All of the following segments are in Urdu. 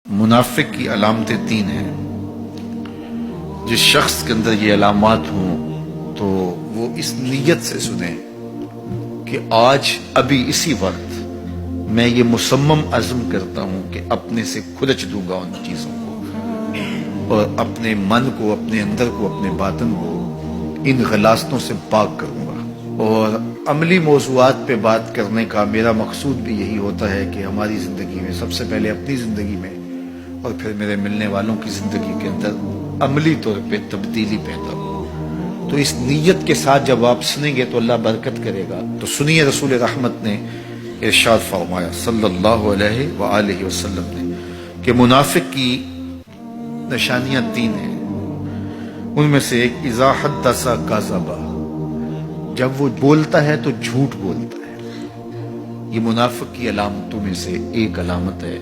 منافق کی علامتیں تین ہیں۔ جس شخص کے اندر یہ علامات ہوں تو وہ اس نیت سے سنیں کہ آج ابھی اسی وقت میں یہ مصمم عزم کرتا ہوں کہ اپنے سے کھلچ دوں گا ان چیزوں کو اور اپنے من کو، اپنے اندر کو، اپنے باطن کو ان غلاستوں سے پاک کروں گا۔ اور عملی موضوعات پہ بات کرنے کا میرا مقصود بھی یہی ہوتا ہے کہ ہماری زندگی میں، سب سے پہلے اپنی زندگی میں اور پھر میرے ملنے والوں کی زندگی کے اندر عملی طور پہ تبدیلی پیدا ہو۔ تو اس نیت کے ساتھ جب آپ سنیں گے تو اللہ برکت کرے گا۔ تو سنیے رسول رحمت نے ارشاد فرمایا صلی اللہ علیہ وآلہ وسلم نے کہ منافق کی نشانیاں تین ہیں۔ ان میں سے ایک اذا حدث کذب، جب وہ بولتا ہے تو جھوٹ بولتا ہے۔ یہ منافق کی علامتوں میں سے ایک علامت ہے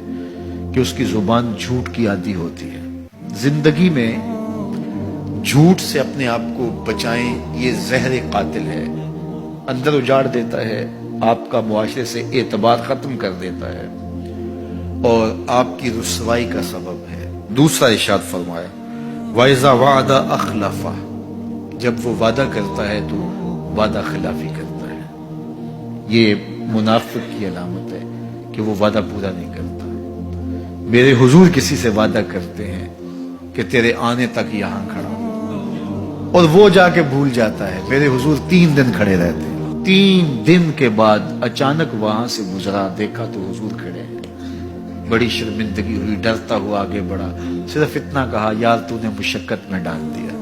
کہ اس کی زبان جھوٹ کی عادی ہوتی ہے۔ زندگی میں جھوٹ سے اپنے آپ کو بچائیں، یہ زہر قاتل ہے، اندر اجاڑ دیتا ہے، آپ کا معاشرے سے اعتبار ختم کر دیتا ہے اور آپ کی رسوائی کا سبب ہے۔ دوسرا ارشاد فرمایا وَإِذَا وَعَدَ أَخْلَفَ، جب وہ وعدہ کرتا ہے تو وعدہ خلافی کرتا ہے۔ یہ منافق کی علامت ہے کہ وہ وعدہ پورا نہیں کرتا۔ میرے حضور کسی سے وعدہ کرتے ہیں کہ تیرے آنے تک یہاں کھڑا ہوں، اور وہ جا کے بھول جاتا ہے۔ میرے حضور 3 دن کھڑے رہتے ہیں، 3 دن کے بعد اچانک وہاں سے گزرا، دیکھا تو حضور کھڑے ہیں۔ بڑی شرمندگی ہوئی، ڈرتا ہوا آگے بڑھا، صرف اتنا کہا یار تو نے مشقت میں ڈال دیا۔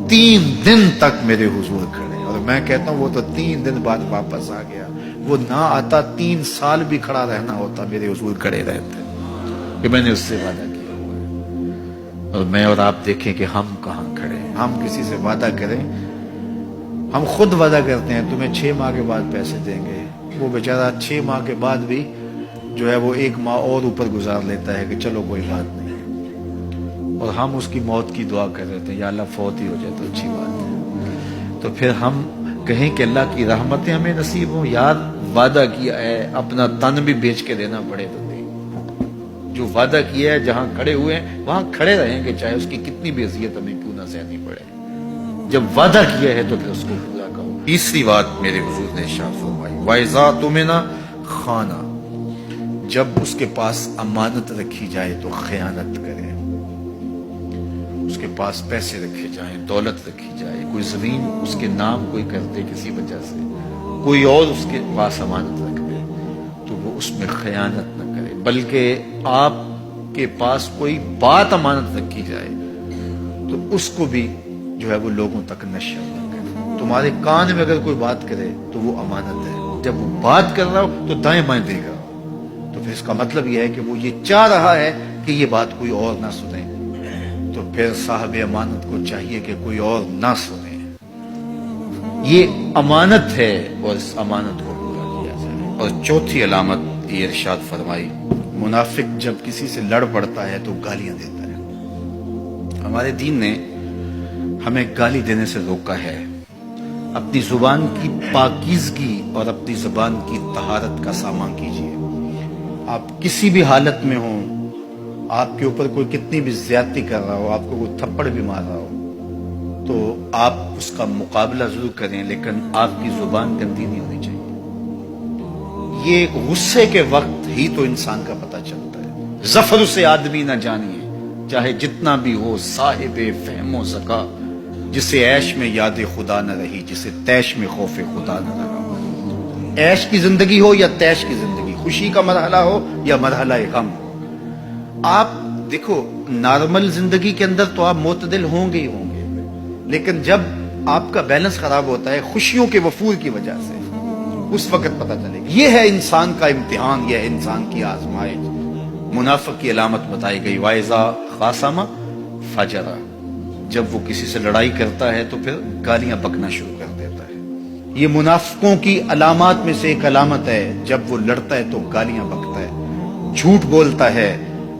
3 دن تک میرے حضور کھڑے، اور میں کہتا ہوں وہ تو 3 دن بعد واپس آ گیا۔ وہ نہ آتا 3 سال بھی کھڑا رہنا ہوتا، میرے حضور کھڑے رہتے کہ میں نے اس سے وعدہ کیا ہوا ہے۔ اور میں اور آپ دیکھیں کہ ہم کہاں کھڑے ہیں۔ ہم کسی سے وعدہ کریں، ہم خود وعدہ کرتے ہیں تمہیں 6 ماہ کے بعد پیسے دیں گے، وہ بیچارہ 6 ماہ کے بعد بھی جو ہے وہ 1 ماہ اور اوپر گزار لیتا ہے کہ چلو کوئی بات نہیں، اور ہم اس کی موت کی دعا کر رہے تھے یا اللہ فوت ہی ہو جائے تو اچھی بات ہے۔ تو پھر ہم کہیں کہ اللہ کی رحمتیں ہمیں نصیب ہوں، یار وعدہ کیا ہے، اپنا تن بھی بیچ کے دینا پڑے تو دے۔ جو وعدہ کیا ہے جہاں کھڑے ہوئے ہیں وہاں کھڑے رہیں گے، چاہے اس کی کتنی بھی اذیت ہمیں کیوں نہ سہنی پڑے۔ جب وعدہ کیا ہے تو پھر اس کو پورا کرو۔ تیسری بات میرے حضور نے ارشاد فرمائی وَإِذَا اؤْتُمِنَ خَانَ، جب اس کے پاس امانت رکھی جائے تو خیانت کرے۔ اس کے پاس پیسے رکھے جائیں، دولت رکھی جائے، کوئی زمین اس کے نام کوئی کر دے کسی وجہ سے، کوئی اور اس کے پاس امانت رکھ دے تو وہ اس میں خیانت نہ کرے، بلکہ آپ کے پاس کوئی بات امانت رکھی جائے تو اس کو بھی جو ہے وہ لوگوں تک نشر نہ کرے۔ تمہارے کان میں اگر کوئی بات کرے تو وہ امانت ہے، جب وہ بات کر رہا ہو تو دائیں بائیں دیکھ رہا ہو، تو پھر اس کا مطلب یہ ہے کہ وہ یہ چاہ رہا ہے کہ یہ بات کوئی اور نہ سنے، تو پھر صاحب امانت کو چاہیے کہ کوئی اور نہ سنے۔ یہ امانت ہے اور اس امانت کو پورا کیا جائے۔ اور چوتھی علامت یہ ارشاد فرمائی منافق جب کسی سے لڑ پڑتا ہے تو گالیاں دیتا ہے۔ ہمارے دین نے ہمیں گالی دینے سے روکا ہے۔ اپنی زبان کی پاکیزگی اور اپنی زبان کی طہارت کا سامان کیجیے۔ آپ کسی بھی حالت میں ہوں، آپ کے اوپر کوئی کتنی بھی زیادتی کر رہا ہو، آپ کو کوئی تھپڑ بھی مار رہا ہو، تو آپ اس کا مقابلہ ضرور کریں، لیکن آپ کی زبان گندی نہیں ہونی چاہیے۔ یہ غصے کے وقت ہی تو انسان کا پتہ چلتا ہے۔ ظفر سے آدمی نہ جانیے چاہے جتنا بھی ہو، صاحب فہم و ذکا، جسے عیش میں یاد خدا نہ رہی، جسے تیش میں خوف خدا نہ رہا۔ عیش کی زندگی ہو یا تیش کی زندگی، خوشی کا مرحلہ ہو یا مرحلہ غم ہو، آپ دیکھو نارمل زندگی کے اندر تو آپ معتدل ہوں گے ہی ہوں گے، لیکن جب آپ کا بیلنس خراب ہوتا ہے خوشیوں کے وفور کی وجہ سے، اس وقت پتہ چلے گا۔ یہ ہے انسان کا امتحان، یہ ہے انسان کی آزمائش۔ منافق کی علامت بتائی گئی وَإِذَا خَاصَمَ فَجَرَ، جب وہ کسی سے لڑائی کرتا ہے تو پھر گالیاں بکنا شروع کر دیتا ہے۔ یہ منافقوں کی علامات میں سے ایک علامت ہے، جب وہ لڑتا ہے تو گالیاں بکتا ہے، جھوٹ بولتا ہے،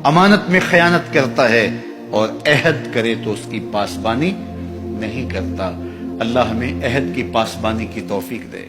امانت میں خیانت کرتا ہے، اور عہد کرے تو اس کی پاسبانی نہیں کرتا۔ اللہ ہمیں عہد کی پاسبانی کی توفیق دے۔